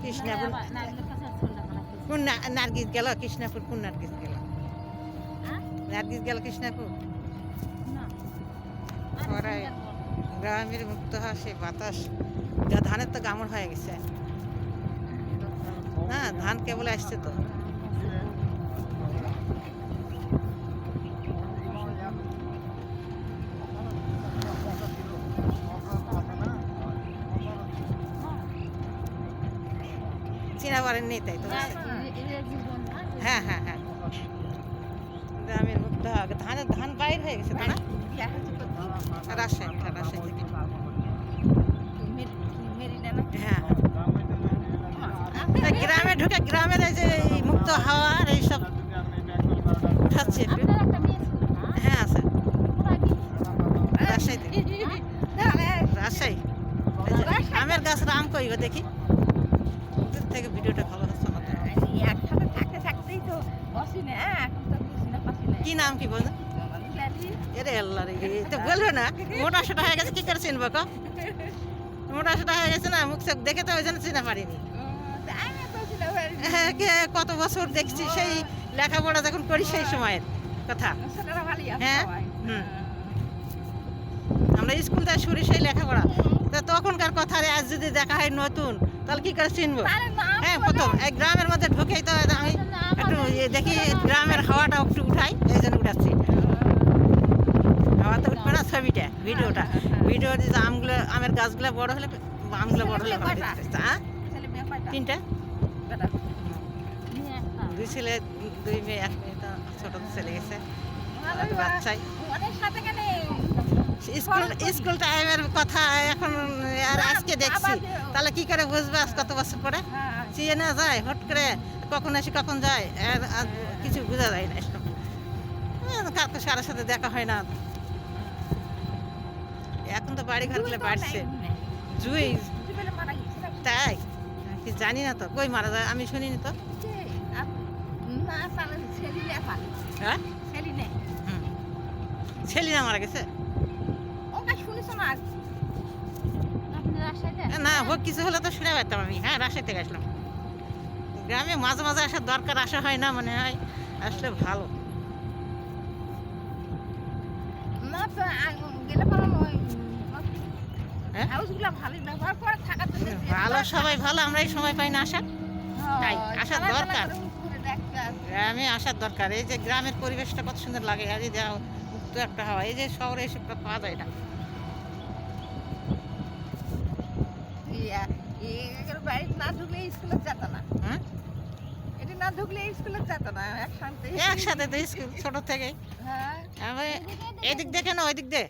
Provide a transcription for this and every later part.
কৃষ্ণাপুর কোন নার্গিস গেল কৃষ্ণাপুর কোন নার্গিস গেল নার্গিস গেল কৃষ্ণাপুর গ্রামের মুক্ত হাসি বাতাস ধানের তো গামড় হয়ে গেছে হ্যাঁ ধান কেবল আসছে তো চিনা পারেন নেই তাই তো হ্যাঁ হ্যাঁ হ্যাঁ গ্রামের মুক্ত ধান বাইর হয়ে গেছে তাই না রাজশাহী রাজশাহী থেকে হ্যাঁ গ্রামে ঢুকে গ্রামের এই যে মুক্ত হাওয়া আর এইসব উঠাচ্ছে হ্যাঁ আছে রাজশাহী থেকে রাজশাহী আমের গাছ রাম কই দেখি থেকে ভিডিওটা ভালো হচ্ছে না কি নাম কি বলুন এরে আল্লাহ রে তো বলবে না মোটা সোটা হয়ে গেছে কি করে চিনবো ক মোটা সোটা হয়ে গেছে না মুখ চোখ দেখে তো ওই জন্য চিনা পারিনি হ্যাঁ কত বছর দেখছি সেই লেখাপড়া যখন করি সেই সময়ের কথা হ্যাঁ আমরা স্কুল থেকে শুরু সেই লেখাপড়া তো তখনকার কথা আজ যদি দেখা হয় নতুন তাহলে কি করে চিনবো হ্যাঁ প্রথম এই গ্রামের মধ্যে ঢুকেই তো আমি একটু দেখি গ্রামের হাওয়াটা একটু উঠাই এই জন্য উঠাচ্ছি হাওয়া তো উঠবে না ছবিটা ভিডিওটা ভিডিও যে আমগুলো আমের গাছগুলো বড় হলে আমগুলো বড় হলে হ্যাঁ তিনটা দুই ছেলে দুই মেয়ে এক মেয়ে তো ছোট ছেলে গেছে বাচ্চাই স্কুল টাইমের কথা এখন আর আজকে দেখছি তাহলে কি করে বুঝবে আজ কত বছর পরে চিয়ে না যায় হট করে কখন আসি কখন যায় আর কিছু বোঝা যায় না এসব কার সারা সাথে দেখা হয় না এখন তো বাড়ি ঘরগুলো বাড়ছে জুই তাই কি জানি না তো কই মারা যায় আমি শুনিনি তো হ্যাঁ ছেলিনা মারা গেছে না হোক কিছু হলে তো শুনে পারতাম আমি হ্যাঁ রাজশাহী থেকে আসলাম গ্রামে মাঝে মাঝে আসার দরকার আসা হয় না মনে হয় আসলে ভালো ভালো সবাই ভালো আমরা এই সময় পাই না আসার তাই আসার দরকার গ্রামে আসার দরকার এই যে গ্রামের পরিবেশটা কত সুন্দর লাগে আর এই যে মুক্ত একটা হাওয়া এই যে শহরে এসবটা পাওয়া যায় না একসাথে তো স্কুল ছোট থেকে এদিক দেখে না ওই দিক দে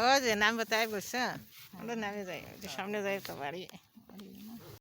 ওই যে নামবে তাই বলছে আমরা নামে যাই সামনে যাই তো বাড়ি